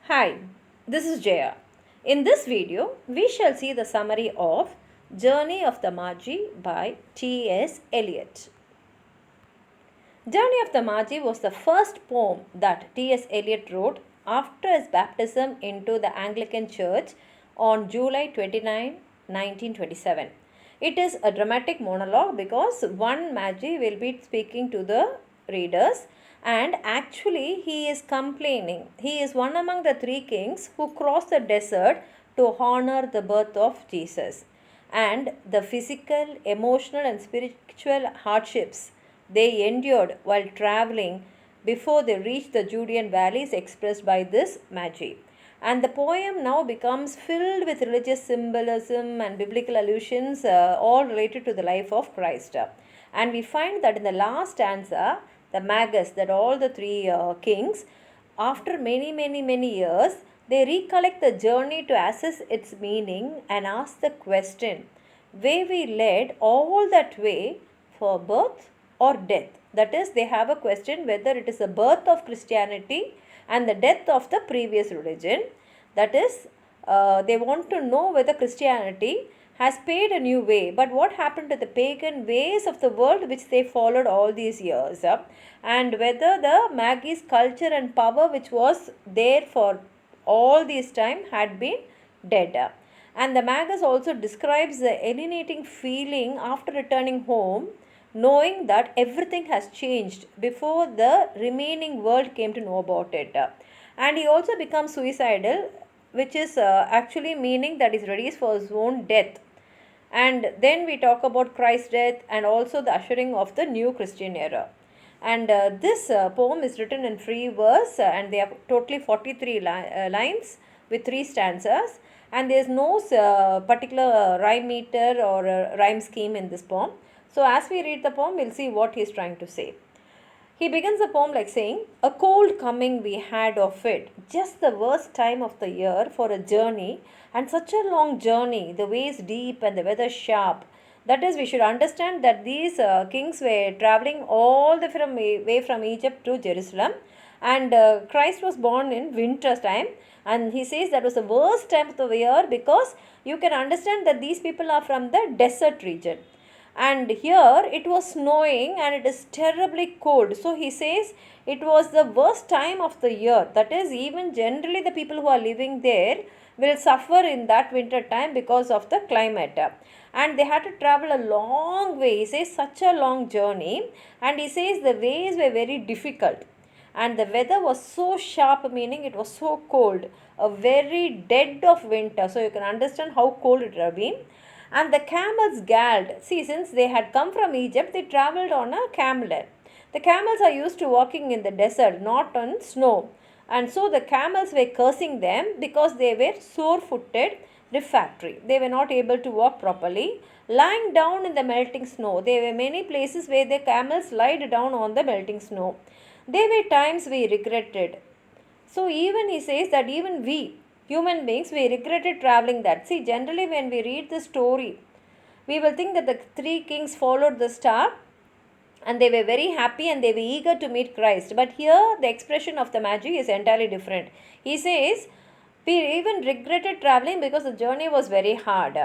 Hi, this is Jaya. In this video, we shall see the summary of Journey of the Magi by T.S. Eliot. Journey of the Magi was the first poem that T.S. Eliot wrote after his baptism into the Anglican Church on July 29, 1927. It is a dramatic monologue because one Magi will be speaking to the readers, and actually he is complaining. He is one among the three kings who crossed the desert to honor the birth of Jesus, and the physical, emotional, and spiritual hardships they endured while traveling before they reached the Judean valleys expressed by this Magi. And the poem now becomes filled with religious symbolism and biblical allusions, all related to the life of Christ. And we find that in the last stanza, the Magus, that all the three kings, after many years, they recollect the journey to assess its meaning and ask the question, were we led all that way for birth or death? That is, they have a question whether it is the birth of Christianity and the death of the previous religion. That is, they want to know whether Christianity has paved a new way, but what happened to the pagan ways of the world which they followed all these years, and whether the Magi's culture and power which was there for all this time had been dead. And the Magus also describes the alienating feeling after returning home, knowing that everything has changed before the remaining world came to know about it. And he also becomes suicidal, which is actually meaning that he's ready for his own death. And then we talk about Christ's death and also the ushering of the new Christian era. And this poem is written in free verse, and they have totally 43 lines with three stanzas. And there is no particular rhyme meter or rhyme scheme in this poem. So, as we read the poem, we'll see what he is trying to say. He begins the poem like saying, "A cold coming we had of it, just the worst time of the year for a journey, and such a long journey, the ways deep and the weather sharp." That is, we should understand that these kings were traveling all the way from Egypt to Jerusalem, and Christ was born in winter time, and he says that was the worst time of the year because you can understand that these people are from the desert region, and here it was snowing and it is terribly cold. So he says it was the worst time of the year. That is, even generally the people who are living there will suffer in that winter time because of the climate, and they had to travel a long way. He says such a long journey, and he says the ways were very difficult, and the weather was so sharp, meaning it was so cold, a very dead of winter. So you can understand how cold it would have been. And the camels galled. See, since they had come from Egypt, they traveled on a camel. The camels are used to walking in the desert, not on snow. And so the camels were cursing them because they were sore footed, refractory. They were not able to walk properly, lying down in the melting snow. There were many places where the camels lied down on the melting snow. There were times we regretted. So even he says that even we, human beings, we regretted traveling that. See, generally when we read the story, we will think that the three kings followed the star and they were very happy and they were eager to meet Christ. But here the expression of the Magi is entirely different. He says, we even regretted traveling because the journey was very hard.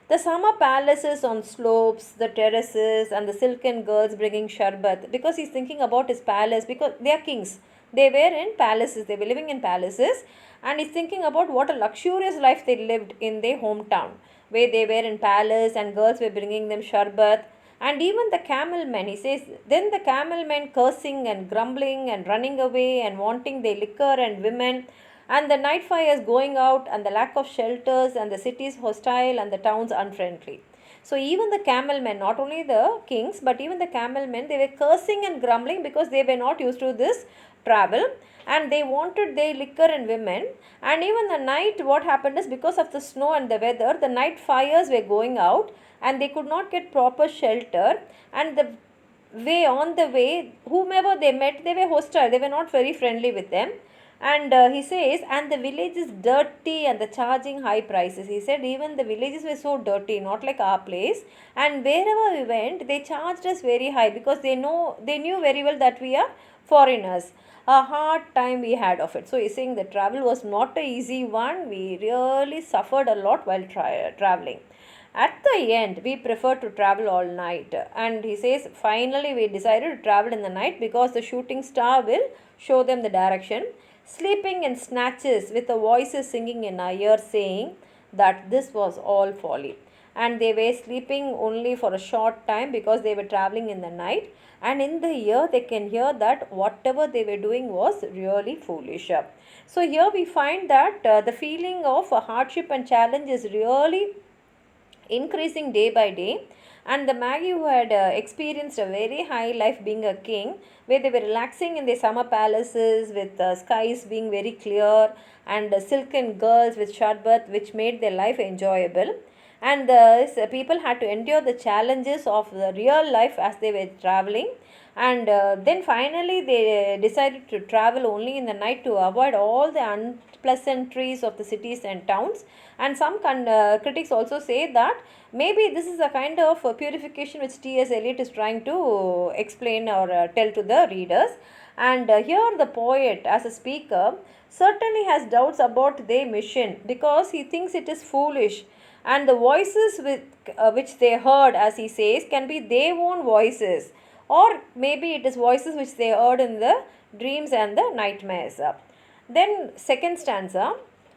The summer palaces on slopes, the terraces, and the silken girls bringing sharbat, because he's thinking about his palace, because they are kings. They were in palaces, they were living in palaces, and he's thinking about what a luxurious life they lived in their hometown, where they were in palace and girls were bringing them sharbat. And even the camel men, he says, then the camel men cursing and grumbling and running away and wanting their liquor and women, and the night fires going out, and the lack of shelters, and the cities hostile, and the towns unfriendly. So even the camel men, not only the kings, but even the camel men, they were cursing and grumbling because they were not used to this travel, and they wanted their liquor and women. And even the night, what happened is because of the snow and the weather, the night fires were going out, and they could not get proper shelter, and the way on the way, whomever they met, they were hostile, they were not very friendly with them. And he says, and the village is dirty and the charging high prices. He said even the villages were so dirty, not like our place, and wherever we went they charged us very high because they knew very well that we are foreigners. A hard time we had of it. So he's saying the travel was not a easy one. We really suffered a lot while traveling. At the end, we prefer to travel all night. And he says, finally, we decided to travel in the night because the shooting star will show them the direction. Sleeping in snatches with the voices singing in our ear saying that this was all folly. And they were sleeping only for a short time because they were traveling in the night. And in the ear, they can hear that whatever they were doing was really foolish. So here we find that the feeling of hardship and challenge is really increasing day by day. And the Maggie who had experienced a very high life being a king, where they were relaxing in their summer palaces with skies being very clear and silken girls with sharbat, which made their life enjoyable. And people had to endure the challenges of the real life as they were traveling. And then finally they decided to travel only in the night to avoid all the unpleasantries of the cities and towns. And some critics also say that maybe this is a kind of purification which T.S. Eliot is trying to explain or tell to the readers. And here the poet as a speaker certainly has doubts about their mission because he thinks it is foolish, and the voices which they heard, as he says, can be their own voices, or maybe it is voices which they heard in the dreams and the nightmares. Then second stanza,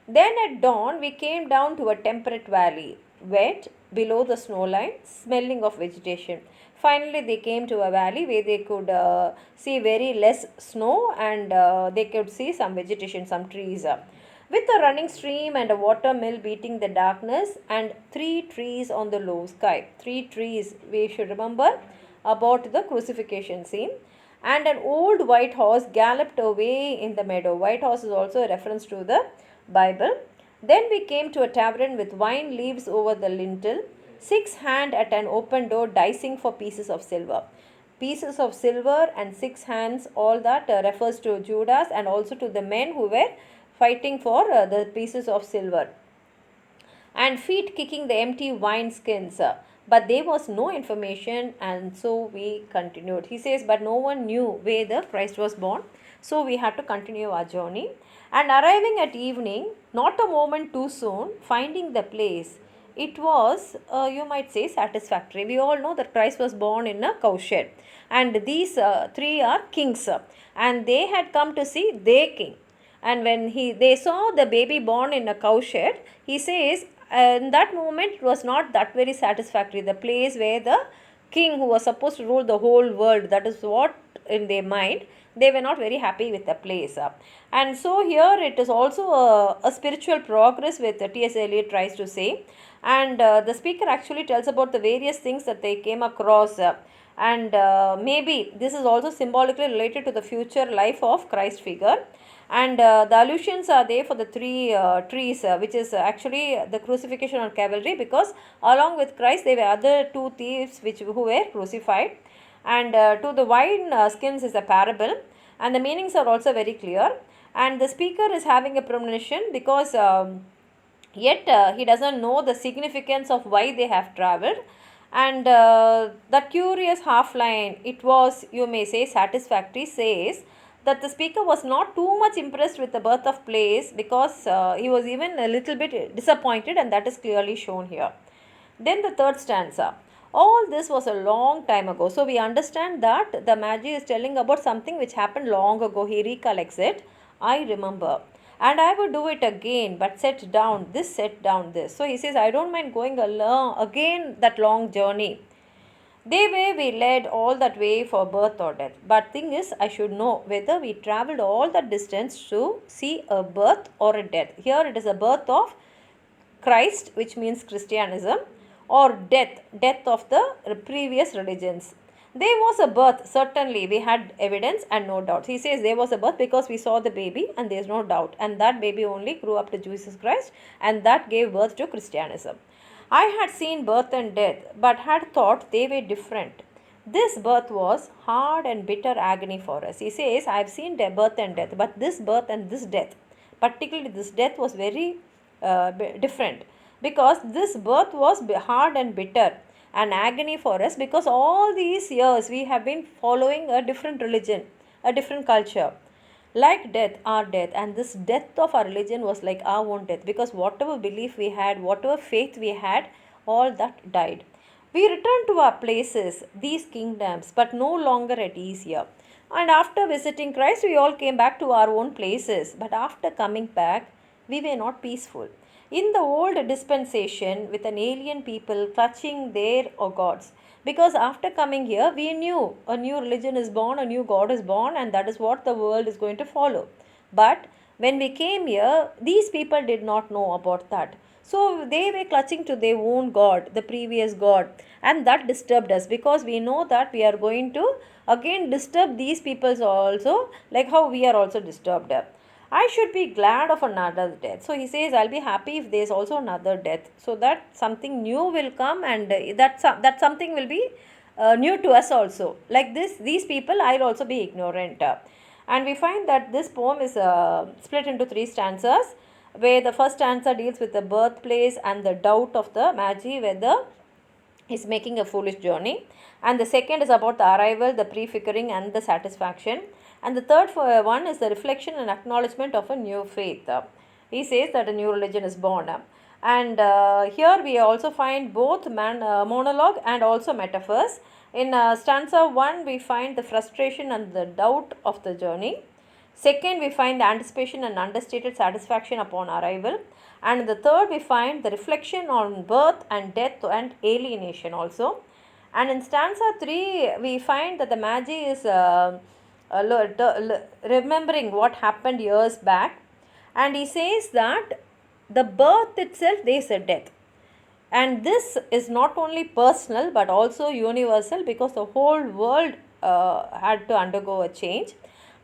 then at dawn we came down to a temperate valley, wet below the snow line, smelling of vegetation. Finally they came to a valley where they could see very less snow, and they could see some vegetation, some trees. With a running stream and a water mill beating the darkness, and three trees on the low sky. Three trees, we should remember about the crucifixion scene. And an old white horse galloped away in the meadow. White horse is also a reference to the Bible. Then we came to a tavern with wine leaves over the lintel, 6 hands at an open door dicing for pieces of silver. Pieces of silver and 6 hands, all that refers to Judas and also to the men who were fighting for the pieces of silver. And feet kicking the empty wine skins. But there was no information, and so we continued. He says, but no one knew where the Christ was born. So we had to continue our journey. And arriving at evening, not a moment too soon, finding the place, it was, you might say, satisfactory. We all know that Christ was born in a cowshed. And these three are kings. And they had come to see their king. And when they saw the baby born in a cowshed, he says, in that moment it was not that very satisfactory. The place where the king who was supposed to rule the whole world, that is what in their mind, they were not very happy with the place. And so here it is also a spiritual progress with T.S. Eliot tries to say. And the speaker actually tells about the various things that they came across. And maybe this is also symbolically related to the future life of Christ figure. And the allusions are there for the three trees, which is actually the crucifixion on Calvary, because along with Christ there were other two thieves who were crucified. And to the wine skins is a parable, and the meanings are also very clear. And the speaker is having a premonition because yet he doesn't know the significance of why they have traveled. And the curious half line, it was, you may say, satisfactory, says that the speaker was not too much impressed with the birth of place because he was even a little bit disappointed, and that is clearly shown here. Then the third stanza. All this was a long time ago. So we understand that the Magi is telling about something which happened long ago. He recollects it. I remember. And I would do it again, but set down this, set down this. So he says, I don't mind going again that long journey. They way we led all that way for birth or death. But thing is, I should know whether we travelled all that distance to see a birth or a death. Here it is a birth of Christ, which means Christianism, or death of the previous religions. There was a birth, certainly we had evidence and no doubt. He says there was a birth because we saw the baby and there is no doubt. And that baby only grew up to Jesus Christ, and that gave birth to Christianism. I had seen birth and death, but had thought they were different. This birth was hard and bitter agony for us. He says, I have seen birth and death, but this birth and this death, particularly this death, was very different, because this birth was hard and bitter and agony for us, because all these years we have been following a different religion. a different culture. Like death, our death, and this death of our religion was like our own death, because whatever belief we had, whatever faith we had, all that died. We returned to our places, these kingdoms, but no longer at ease here. And after visiting Christ, we all came back to our own places. But after coming back, we were not peaceful. In the old dispensation, with an alien people clutching their gods, because after coming here, we knew a new religion is born, a new God is born, and that is what the world is going to follow. But when we came here, these people did not know about that. So they were clutching to their own God, the previous God, and that disturbed us, because we know that we are going to again disturb these peoples also, like how we are also disturbed. I should be glad of another death. So he says, I'll be happy if there's also another death, so that something new will come, and that something will be new to us also. Like this, these people, I'll also be ignorant. And we find that this poem is split into 3 stanzas, where the first stanza deals with the birthplace and the doubt of the Magi, whether he's making a foolish journey, and the second is about the arrival, the prefiguring, and the satisfaction, and the third one is the reflection and acknowledgement of a new faith. He says that a new religion is born. And here we also find both monologue and also metaphors. In stanza 1, we find the frustration and the doubt of the journey. Second, we find the anticipation and understated satisfaction upon arrival. And in the third, we find the reflection on birth and death and alienation also. And in stanza 3, we find that the Magi is remembering what happened years back. And he says that the birth itself, there is a death. And this is not only personal but also universal, because the whole world had to undergo a change.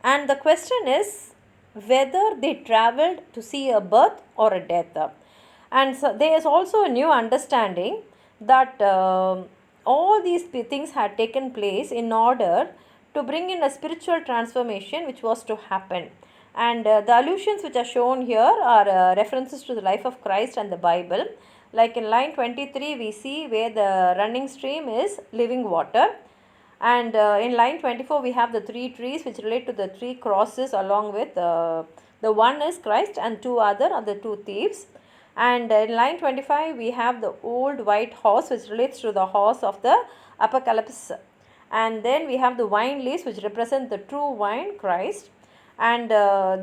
And the question is whether they traveled to see a birth or a death. And so there is also a new understanding that all these things had taken place in order to bring in a spiritual transformation which was to happen. And the allusions which are shown here are references to the life of Christ and the Bible. Like in line 23, we see where the running stream is living water. And in line 24, we have the 3 trees which relate to the 3 crosses, along with the one is Christ and 2 other are the 2 thieves. And in line 25, we have the old white horse which relates to the horse of the apocalypse. And then we have the wine leaves which represent the true wine, Christ. And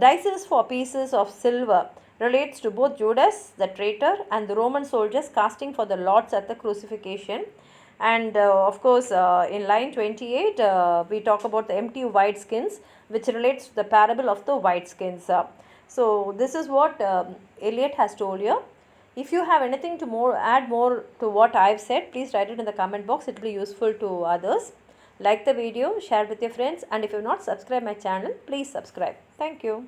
dices for pieces of silver relates to both Judas, the traitor, and the Roman soldiers casting for the lots at the crucifixion. And of course, in line 28, we talk about the empty white skins, which relates to the parable of the white skins. So this is what Eliot has told you. If you have anything to add more to what I've said, please write it in the comment box. It will be useful to others. Like the video, share it with your friends, and if you have not subscribed my channel, please subscribe. Thank you.